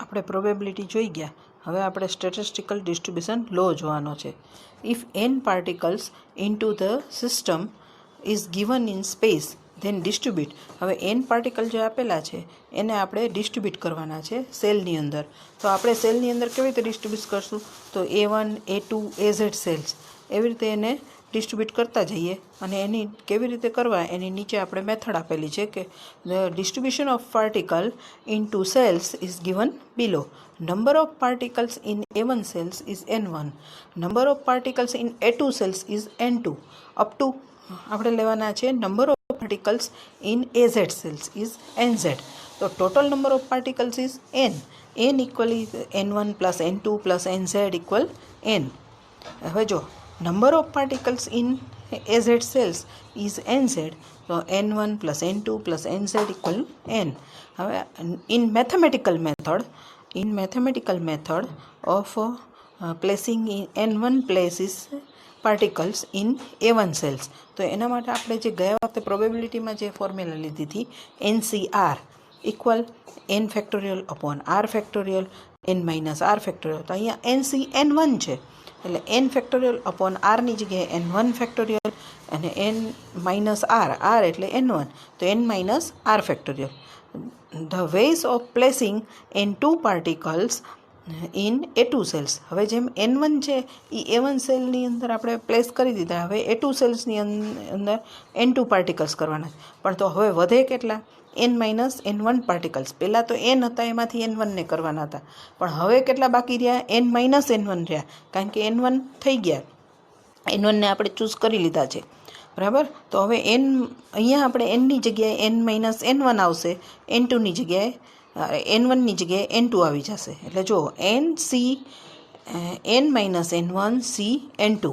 આપણે પ્રોબેબિલિટી જોઈ ગયા. હવે આપણે સ્ટેટિસ્ટિકલ ડિસ્ટ્રીબ્યુશન લો જોવાનો છે. If n particles into the system is given in space then distribute. હવે n પાર્ટિકલ જે આપેલા છે એને આપણે ડિસ્ટ્રીબ્યુટ કરવાના છે સેલની અંદર. તો આપણે સેલની અંદર કેવી રીતે ડિસ્ટ્રીબ્યુટ કરશું? તો A1 A2 AZ સેલ્સ એવી રીતે એને ડિસ્ટ્રીબ્યુટ કરતા જઈએ. અને એની કેવી રીતે કરવા એની નીચે આપણે મેથડ આપેલી છે કે the distribution of particle into cells is given below. Number of particles in A1 cells is N1. Number of particles in A2 cells is N2. Up to આપણે લેવાના છે number of particles in AZ cells is NZ. So total number of particles is N. N equal is N1 plus N2 plus NZ equal N. હવે જો number of particles in AZ cells is NZ. So N1 plus N2 plus NZ equal N. હવે in mathematical method of placing in N1 places particles in A1 cells. તો એના માટે આપણે જે ગયા વખતે પ્રોબેબિલિટીમાં જે ફોર્મ્યુલા લીધી હતી NCR equal n factorial upon r factorial n minus r factorial. તો અહીંયા NCN1 છે એટલે n ફેક્ટોરિયલ અપોન આરની જગ્યાએ n1 ફેક્ટોરિયલ અને n માઇનસ r એટલે n1 તો n minus r factorial. The ways of placing n2 particles in A2 cells. હવે જેમ N1 છે એ A1 સેલની અંદર આપણે પ્લેસ કરી દીધા. હવે A2 સેલ્સની અંદર N2 પાર્ટિકલ્સ કરવાના. પણ તો હવે વધે કેટલા? n minus n1 particles. પહેલાં તો n હતા એમાંથી n1ને કરવાના હતા, પણ હવે કેટલા બાકી રહ્યા? n માઇનસ n1 રહ્યા, કારણ કે n1 થઈ ગયા. n1ને આપણે ચૂઝ કરી લીધા છે, બરાબર. તો હવે અહીંયા આપણે nની જગ્યાએ n માઇનસ n1 આવશે, n2ની જગ્યાએ n1ની જગ્યાએ n2 આવી જશે. એટલે જો n minus n1 c n2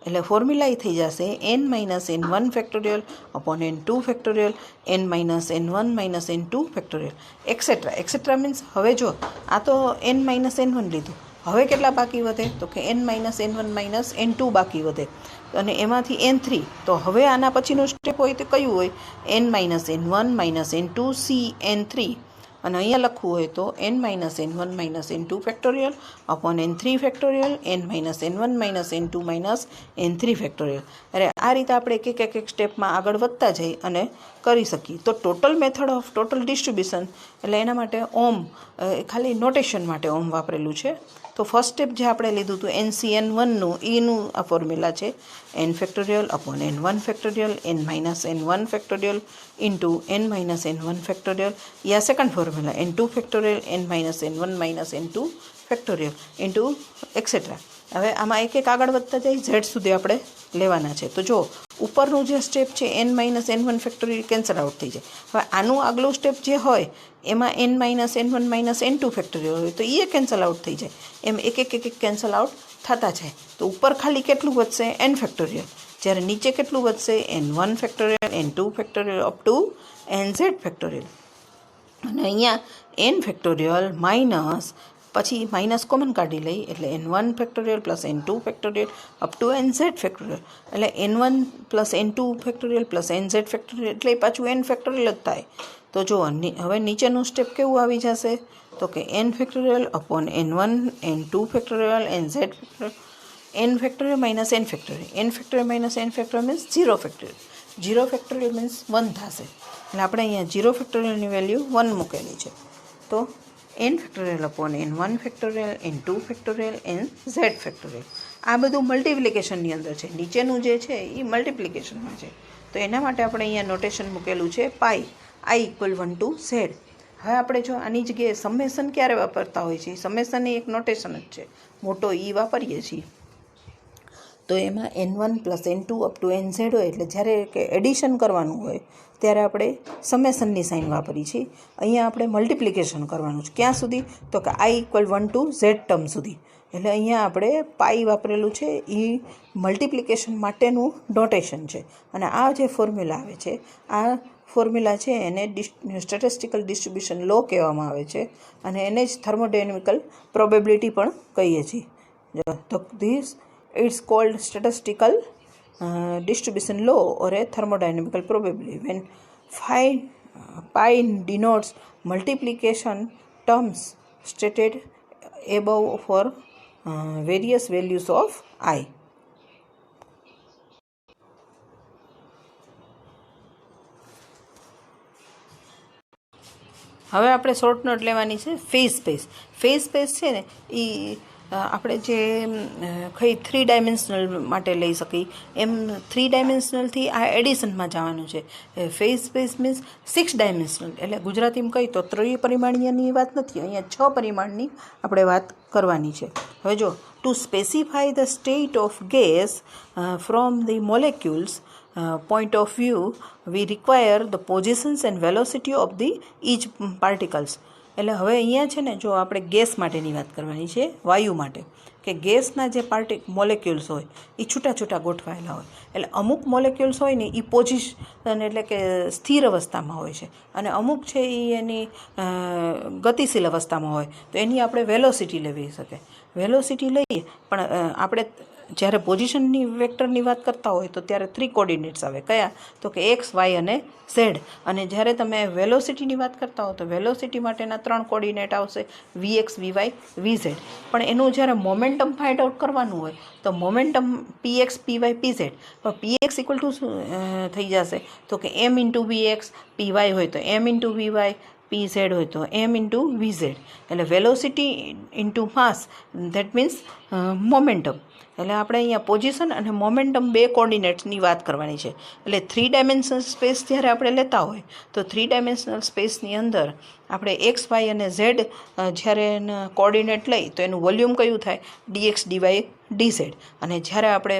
એટલે ફોર્મ્યુલા એ થઈ જશે n minus n1 factorial upon n2 factorial n minus n1 minus n2 factorial et cetera means હવે જો આ તો n માઇનસ n1 લીધું, હવે કેટલા બાકી વધે? તો કે n minus n1 minus n2 બાકી વધે અને એમાંથી n3. તો હવે આના પછીનું સ્ટેપ હોય તો કયું હોય? n minus n1 minus n2 c n3. અને અહીંયા લખવું હોય તો n minus n1 minus n2 factorial upon n3 factorial n minus n1 minus n2 minus n3 factorial. અરે આ રીતે આપણે એક સ્ટેપમાં આગળ વધતા જઈ અને કરી શકીએ. તો total method of total distribution એટલે એના માટે ઓમ ખાલી નોટેશન માટે ઓમ વાપરેલું છે. તો ફર્સ્ટ સ્ટેપ જે આપણે લીધું હતું NCN1નું એનું આ ફોર્મ્યુલા છે n factorial upon n1 factorial n minus n1 factorial into n minus n1 factorial. યા second formula n2 factorial n minus n1 minus n2 factorial into etcetera. હવે આમાં એક આગળ વધતા જાય z સુધી આપણે લેવાના છે. તો જો ઉપરનું જે સ્ટેપ છે n minus n1 factorial cancel out થઈ જાય. હવે આનું આગલું સ્ટેપ જે હોય એમાં n minus n1 minus n2 factorial હોય તો એ કેન્સલ આઉટ થઈ જાય. એમ એક કેન્સલ આઉટ થતા જાય. તો ઉપર ખાલી કેટલું વધશે? n factorial. જ્યારે નીચે કેટલું વધશે? n1 factorial n2 factorial up to nz factorial. અને અહીંયા n ફેક્ટોરિયલ માઇનસ પછી માઇનસ કોમન કાઢી લઈ એટલે n1 factorial plus n2 factorial up to nz factorial. એટલે n1 plus n2 factorial plus nz factorial એટલે પાછું n ફેક્ટોરિયલ જ થાય. તો જો હવે નીચેનું સ્ટેપ કેવું આવી જશે? તો કે n factorial upon n1 n2 factorial nz factorial n factorial minus n factorial. n factorial minus n factorial means 0 factorial. 0 factorial means 1 થશે. એટલે આપણે અહીંયા 0 ફેક્ટોરિયલની વેલ્યુ 1 મૂકેલી છે. તો n factorial upon n1 factorial n2 factorial nz factorial. આ બધું મલ્ટિપ્લિકેશનની અંદર છે. નીચેનું જે છે એ મલ્ટિપ્લિકેશનમાં છે. તો એના માટે આપણે અહીંયા નોટેશન મૂકેલું છે પાઈ i ઇક્વલ 1 ટુ z. હવે આપણે જો આની જગ્યાએ સમેશન ક્યારે વાપરતા હોય છે? સમેશન એ એક નોટેશન જ છે, મોટો ઈ વાપરીએ છીએ. તો એમાં n1 plus n2 up two nz હોય એટલે જ્યારે કે એડિશન કરવાનું હોય ત્યારે આપણે સમેશનની સાઇન વાપરી છીએ. અહીંયા આપણે મલ્ટિપ્લિકેશન કરવાનું છે. ક્યાં સુધી? તો કે i equal 1 to z term સુધી. એટલે અહીંયા આપણે પાઈ વાપરેલું છે, એ મલ્ટિપ્લિકેશન માટેનું નોટેશન છે. અને આ જે ફોર્મ્યુલા આવે છે આ ફોર્મ્યુલા છે એને સ્ટેટિસ્ટિકલ ડિસ્ટ્રીબ્યુશન લો કહેવામાં આવે છે અને એને જ થર્મોડાયનેમિકલ પ્રોબેબિલિટી પણ કહીએ છીએ. તો this it's called statistical distribution law or a thermodynamical probability. When pi denotes multiplication terms stated above for various values of I. હવે આપણે શોર્ટ નોટ લેવાની છે ફેઝ સ્પેસ છે ને એ આપણે જે કઈ 3 ડાયમેન્શનલ માટે લઈ શકીએ એમ 3 ડાયમેન્શનલથી આ એડિશનમાં જવાનું છે. ફેઝ સ્પેસ મીન્સ 6 ડાયમેન્શનલ, એટલે ગુજરાતીમાં કહી તો ત્રિપરિમાણીયની વાત નથી, અહીંયા 6 પરિમાણની આપણે વાત કરવાની છે. હવે જો, to specify the state of gas from the molecules point of view, we require the positions and velocity of the each particles. એટલે હવે અહીંયા છે ને, જો આપણે ગેસ માટેની વાત કરવાની છે, વાયુ માટે, કે ગેસના જે મોલેક્યુલ્સ હોય એ છૂટા છૂટા ગોઠવાયેલા હોય. એટલે અમુક મોલેક્યુલ્સ હોય ને એ પોઝિશન એટલે કે સ્થિર અવસ્થામાં હોય છે, અને અમુક છે એ એની ગતિશીલ અવસ્થામાં હોય, તો એની આપણે વેલોસિટી લેવી શકે. વેલોસિટી લઈએ, પણ આપણે જ્યારે પોઝિશનની વેક્ટરની વાત કરતા હોય તો ત્યારે 3 કોર્ડિનેટ્સ આવે. કયા? તો કે એક્સ, વાય અને ઝેડ. અને જ્યારે તમે વેલોસિટીની વાત કરતા હો તો વેલોસિટી માટેના 3 કોર્ડિનેટ આવશે, વીએક્સ, વીવાય, વીઝેડ. પણ એનું જ્યારે મોમેન્ટમ ફાઇન્ડ આઉટ કરવાનું હોય તો મોમેન્ટમ પીએક્સ, પીવાય, પીઝેડ. પણ પીએક્સ ઇક્વલ ટુ શું થઈ જશે? તો કે એમ ઇન્ટુ વીએક્સ, પીવાય હોય તો એમ ઇન્ટુ વીવાય, પીઝેડ હોય તો એમ ઇન્ટુ વીઝેડ. એટલે velocity into mass, that means momentum. એટલે આપણે અહીંયા પોઝિશન અને મોમેન્ટમ 2 કોર્ડિનેટ્સની વાત કરવાની છે. એટલે 3 ડાયમેન્શનલ સ્પેસ જ્યારે આપણે લેતા હોય તો 3 ડાયમેન્શનલ સ્પેસની અંદર આપણે એક્સ, વાય અને ઝેડ જ્યારે કોર્ડિનેટ લઈ તો એનું વોલ્યુમ કયું થાય? Dx, dy, dz. અને જ્યારે આપણે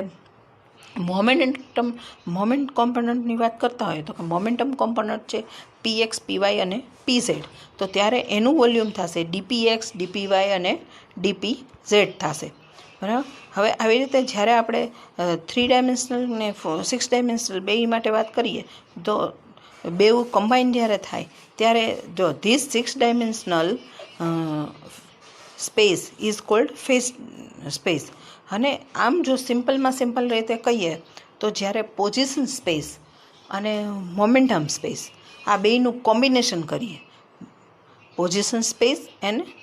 મોમેન્ટ કોમ્પોનન્ટની વાત કરતા હોય તો કે મોમેન્ટમ કોમ્પોનન્ટ છે પીએક્સ, પીવાય અને પીઝેડ. તો ત્યારે એનું વોલ્યુમ થશે ડીપીએક્સ, ડીપીવાય અને ડીપીઝેડ થશે. બરાબર. હવે આવી રીતે જ્યારે આપણે 3 ડાયમેન્શનલ ને 6 ડાયમેન્શનલ બે માટે વાત કરીએ તો બેઉ કમ્બાઈન જ્યારે થાય ત્યારે જો this 6 dimensional space is cold phase space. અને આમ જો સિમ્પલ રીતે કહીએ તો જ્યારે પોઝિશન સ્પેસ અને મોમેન્ટમ સ્પેસ આ બેયનું કોમ્બિનેશન કરીએ, position space and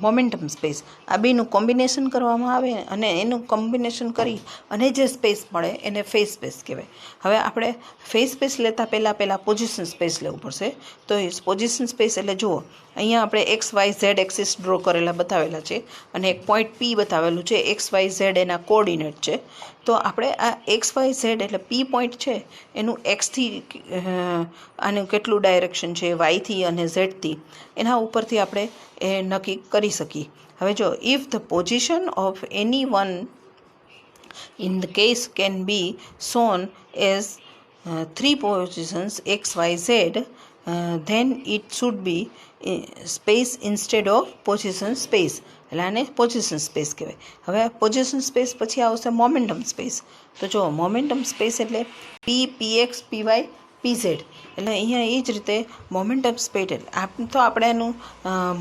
momentum space, આ બેનું કોમ્બિનેશન કરવામાં આવે અને એનું કોમ્બિનેશન કરી અને જે સ્પેસ મળે એને ફેઝ સ્પેસ કહેવાય. હવે આપણે ફેઝ સ્પેસ લેતા પહેલાં પોઝિશન સ્પેસ લેવું પડશે. તો એ પોઝિશન સ્પેસ એટલે જુઓ, અહીંયા આપણે x, y, z axis draw કરેલા બતાવેલા છે અને એક પોઈન્ટ પી બતાવેલું છે. એક્સ, વાય, ઝેડ એના કોઓર્ડિનેટ છે. તો આપણે આ એક્સ, વાય, ઝેડ એટલે પી પોઈન્ટ છે એનું એક્સથી આનું કેટલું ડાયરેક્શન છે, વાયથી અને ઝેડથી, એના ઉપરથી આપણે એ નક્કી કરી શકીએ. હવે જો, if the position of any one in the case can be shown as 3 positions x, y, z, then it should be space instead of position space. એટલે આને પોઝિશન સ્પેસ કહેવાય. હવે પોઝિશન સ્પેસ પછી આવશે મોમેન્ટમ સ્પેસ. તો જો, momentum space એટલે પી, PX, પીવાય, પીઝેડ. એટલે અહીંયા એ જ રીતે મોમેન્ટમ સ્પેસ તો આપણે એનું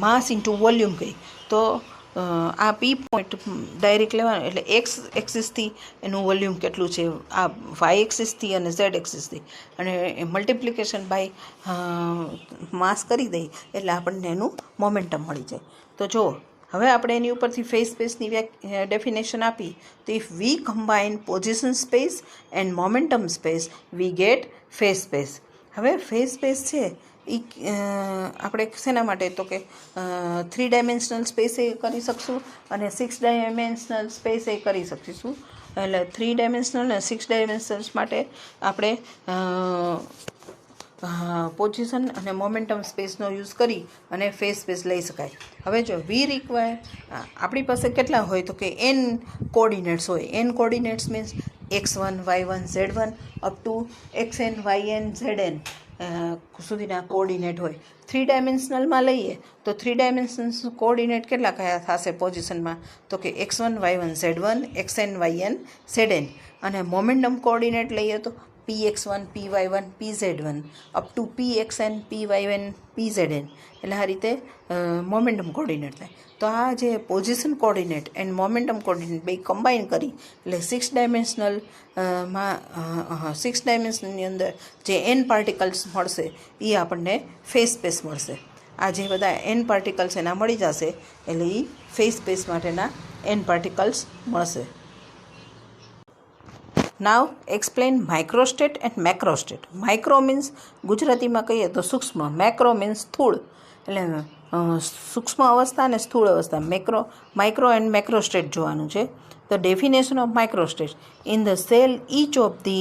માસ ઇન્ટુ વોલ્યુમ કહી તો આ પી પોઈન્ટ ડાયરેક્ટ લેવાનું, એટલે એક્સ એક્સિસથી એનું વોલ્યુમ કેટલું છે, આ વાય એક્સિસથી અને ઝેડ એક્સિસથી, અને મલ્ટિપ્લિકેશન બાય માસ કરી દઈએ એટલે આપણને એનું મોમેન્ટમ મળી જાય. તો જો, હવે આપણે એની ઉપરથી ફેઝ સ્પેસની ડેફિનેશન આપી તો if V combine position space and momentum space we get phase space. હવે ફેઝ સ્પેસ છે એ આપણે શેના માટે? તો કે 3 ડાયમેન્શનલ સ્પેસે કરી શકશું અને 6 ડાયમેન્શનલ સ્પેસે કરી શકીશું. એટલે 3 ડાયમેન્શનલ અને 6 ડાયમેન્શનલ્સ માટે આપણે પોઝિશન અને મોમેન્ટમ સ્પેસનો યુઝ કરી અને ફેઝ સ્પેસ લઈ શકાય. હવે જો, વી રિક્વાયર આપણી પાસે કેટલા હોય તો કે એન કોઓર્ડિનેટ્સ હોય. N coordinates means x1, y1, z1 up to xn, yn, zn સુધીના કોઓર્ડિનેટ હોય. 3 ડાયમેન્શનલમાં લઈએ તો 3 ડાયમેન્શનલ કોઓર્ડિનેટ કેટલા કયા થશે પોઝિશનમાં? તો કે x1, y1, z1, xn, yn, zn. અને મોમેન્ટમ કોઓર્ડિનેટ લઈએ તો px1, py1, pz1 up to pxn, pyn, pzn. એટલે આ રીતે મોમેન્ટમ કોઓર્ડિનેટ થાય. તો આ જે position coordinate and momentum coordinate બે કમ્બાઈન કરી એટલે 6 ડાયમેન્શનલની અંદર જે એન પાર્ટિકલ્સ મળશે એ આપણને ફેઝ સ્પેસ મળશે. આ જે બધા n પાર્ટિકલ્સ એના મળી જશે એટલે એ ફેઝ સ્પેસ માટેના n પાર્ટિકલ્સ મળશે. નાવ એક્સપ્લેન માઇક્રોસ્ટેટ એન્ડ મેક્રોસ્ટેટ. માઇક્રો મીન્સ ગુજરાતીમાં કહીએ તો સૂક્ષ્મ, મેક્રો મીન્સ સ્થૂળ, એટલે સૂક્ષ્મ અવસ્થા અને સ્થૂળ અવસ્થા. માઇક્રો એન્ડ મેક્રોસ્ટેટ જોવાનું છે. The definition of microstate: in the cell, each of the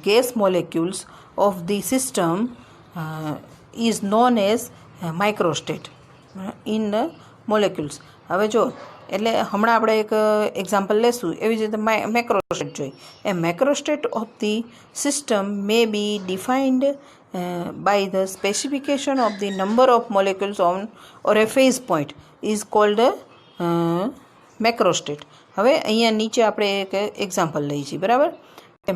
gas molecules of the system is known as microstate in the molecules. હવે જો એટલે હમણાં આપણે એક એક્ઝામ્પલ લેશું, એવી જ રીતે મેક્રોસ્ટેટ જોઈએ. A macrostate of the system may be defined by the specification of the number of molecules on or a phase point is called macrostate. હવે અહીંયા નીચે આપણે એક એક્ઝામ્પલ લઈએ છીએ, બરાબર.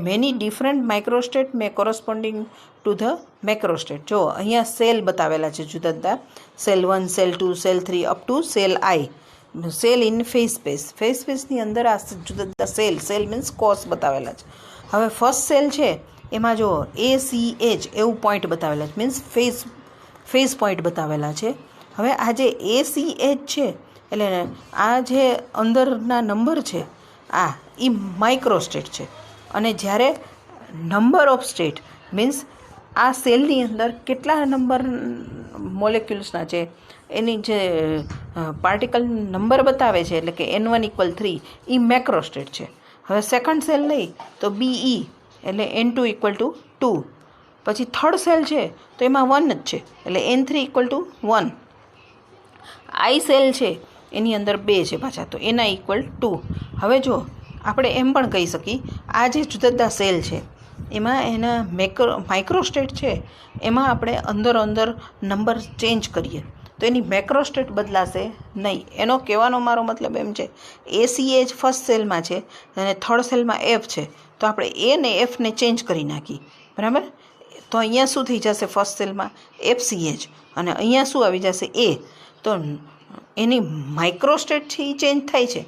Many different microstate may corresponding to the macrostate. જો અહીંયા સેલ બતાવેલા છે જુદા જુદા, cell 1, cell 2, cell 3 up to cell I. Cell in phase space. Phase સ્પેસની અંદર આ જુદા જુદા સેલ મીન્સ કોષ બતાવેલા છે. હવે ફર્સ્ટ સેલ છે એમાં જો ACH એવું પોઈન્ટ બતાવેલા છે, મીન્સ ફેઝ પોઈન્ટ બતાવેલા છે. હવે આ જે ACH છે એટલે આ જે અંદરના નંબર છે આ એ માઇક્રોસ્ટેટ છે. અને જ્યારે નંબર ઓફ સ્ટેટ મીન્સ આ સેલની અંદર કેટલા નંબર મોલેક્યુલ્સના છે એની જે પાર્ટિકલ નંબર બતાવે છે, એટલે કે N1 = 3, એ મેક્રોસ્ટેટ છે. હવે સેકન્ડ સેલ લઈ તો BE એટલે N2 = 2. પછી થર્ડ સેલ છે તો એમાં 1 જ છે એટલે N3 = 1. આઈ સેલ છે એની અંદર 2 છે પાછા તો એના = 2. હવે જો આપણે એમ પણ કહી શકીએ આ જે જુદા જુદા સેલ છે એમાં એના માઇક્રોસ્ટેટ છે એમાં આપણે અંદર નંબર ચેન્જ કરીએ તો એની મેક્રોસ્ટેટ બદલાશે નહીં. એનો કહેવાનો મારો મતલબ એમ છે, ACH ફર્સ્ટ સેલમાં છે અને થર્ડ સેલમાં F છે તો આપણે A ને F ને ચેન્જ કરી નાખીએ, બરાબર. તો અહીંયા શું થઈ જશે, ફર્સ્ટ સેલમાં FCH અને અહીંયા શું આવી જશે A. તો એની માઇક્રોસ્ટેટ છે એ ચેન્જ થાય છે,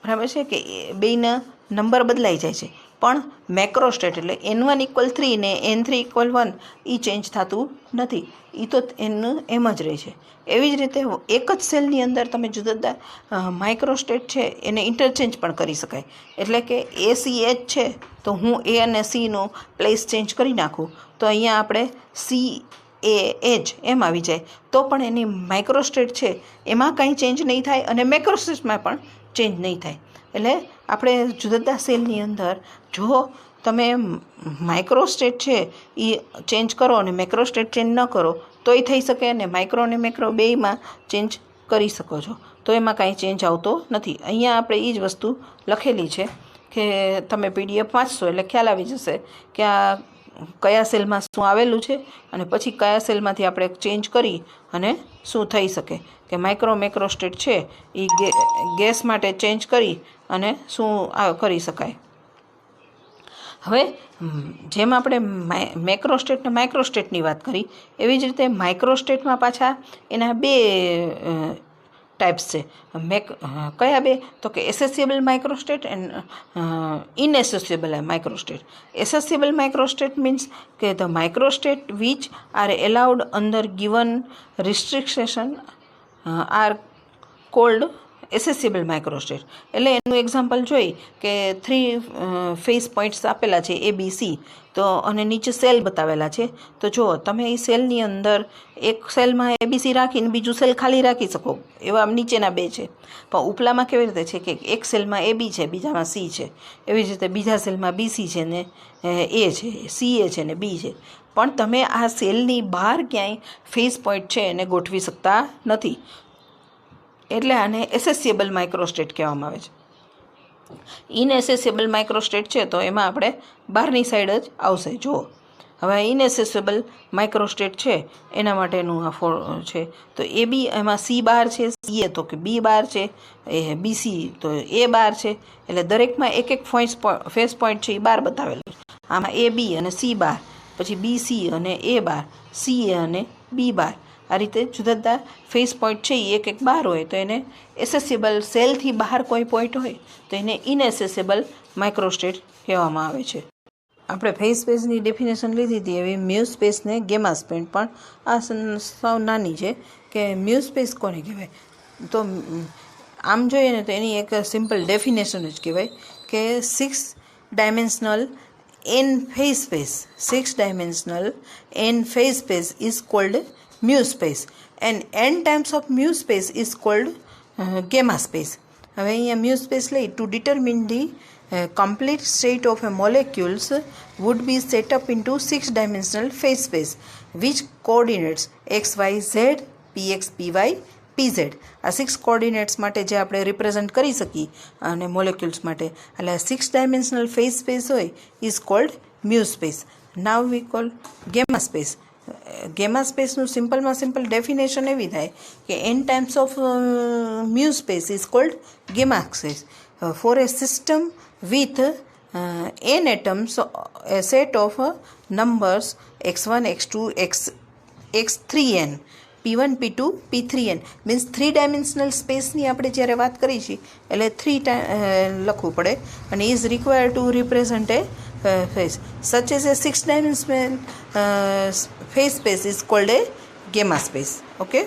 બરાબર છે કે બેના નંબર બદલાઈ જાય છે, પણ મેક્રોસ્ટેટ એટલે N1 = 3 ને N3 = 1 એ ચેન્જ થતું નથી, એ તો એનું એમ જ રહે છે. એવી જ રીતે એક જ સેલની અંદર તમે જુદા જુદા માઇક્રોસ્ટેટ છે એને ઇન્ટરચેન્જ પણ કરી શકાય. એટલે કે ACH છે તો હું A અને Cનો પ્લેસ ચેન્જ કરી નાખું તો અહીંયા આપણે CAH એમ આવી જાય તો પણ એની માઇક્રોસ્ટેટ છે એમાં કાંઈ ચેન્જ નહીં થાય અને મેક્રોસ્ટેટમાં પણ ચેન્જ નહીં થાય. એટલે આપણે જુદા જુદા સેલની અંદર જો તમે માઇક્રોસ્ટેટ છે એ ચેન્જ કરો અને મેક્રોસ્ટેટ ચેન્જ ન કરો તોય થઈ શકે, અને માઇક્રો અને મેક્રો બેયમાં ચેન્જ કરી શકો છો તો એમાં કાંઈ ચેન્જ આવતો નથી. અહીંયા આપણે એ જ વસ્તુ લખેલી છે કે તમે PDF વાંચશો એટલે ખ્યાલ આવી જશે કે આ કયા સેલમાં શું આવેલું છે અને પછી કયા સેલમાંથી આપણે ચેન્જ કરી અને શું થઈ શકે કે મેક્રોસ્ટેટ છે એ ગેસ માટે ચેન્જ કરી અને શું કરી શકાય. હવે જેમ આપણે મેક્રોસ્ટેટ ને માઇક્રોસ્ટેટની વાત કરી એવી જ રીતે માઇક્રોસ્ટેટમાં પાછા એના 2 ટાઈપ્સ છે. કયા 2 તો કે accessible microstate and inaccessible microstate. Accessible microstate means કે the microstate which are allowed under given restriction are called accessible microstate. એટલે એનું એક્ઝામ્પલ જોઈ કે 3 ફેઝ પોઈન્ટ્સ આપેલા છે ABC તો અને નીચે સેલ બતાવેલા છે તો જો તમે એ સેલની અંદર એક સેલમાં ABC રાખીને બીજું સેલ ખાલી રાખી શકો, એવા નીચેના 2 છે. પણ ઉપલામાં કેવી રીતે છે કે એક સેલમાં AB છે બીજામાં C છે, એવી જ રીતે બીજા સેલમાં BC છે ને A છે, CA છે ને B છે. પણ તમે આ સેલની બહાર ક્યાંય ફેઝ પોઈન્ટ છે એને ગોઠવી શકતા નથી, એટલે આને એસેસિબલ માઇક્રોસ્ટેટ કહેવામાં આવે છે. ઇનએસેસિબલ માઇક્રોસ્ટેટ છે તો એમાં આપણે બહારની સાઈડ જ આવશે. જુઓ હવે ઇનએસેસિબલ માઇક્રોસ્ટેટ છે એના માટેનું આ છે તો AB એમાં C બાર છે, CA તો કે B બાર છે, BC તો A બાર છે, એટલે દરેકમાં એક ફેઝ પોઈન્ટ છે એ બાર બતાવેલો છે. આમાં AB અને C બાર, પછી BC અને A બાર, CA અને B બાર. આ રીતે જુદા જુદા ફેઝ પોઈન્ટ છે એ એક બાર હોય તો એને એસેસિબલ, સેલથી બહાર કોઈ પોઈન્ટ હોય તો એને ઇનએસેસિબલ માઇક્રોસ્ટેટ કહેવામાં આવે છે. આપણે ફેઝ સ્પેસની ડેફિનેશન લીધી હતી એવી મ્યુ સ્પેસને ગેમા સ્પેસ, પણ આ સાવ નાની છે કે મ્યુ સ્પેસ કોને કહેવાય. તો આમ જોઈએ ને તો એની એક સિમ્પલ ડેફિનેશન જ કહેવાય કે 6 dimensional n phase space, 6 dimensional n phase space is called mu space and n times of mu space is called gamma space. હવે અહીંયા mu space લઈ to determine the complete state of a molecules would be set up into 6 dimensional phase space which coordinates x, y, z, px, py, pz. આ 6 coordinates માટે જે આપણે represent કરી શકીએ અને મોલેક્યુલ્સ માટે, એટલે 6 ડાયમેન્શનલ ફેઝ સ્પેસ હોય is called mu space. Now we call gamma space. Gamma સ્પેસનું સિમ્પલમાં સિમ્પલ ડેફિનેશન એવી થાય કે n times of mu space is called gamma space for a system with n atoms, a set of numbers x1, x2, x3n, p1, p2, p3n. Means 3 dimensional સ્પેસની આપણે જ્યારે વાત કરી છીએ એટલે 3 લખવું પડે અને is required to represent A phase such as a 6 dimensional phase space is cold A gamma space. Okay.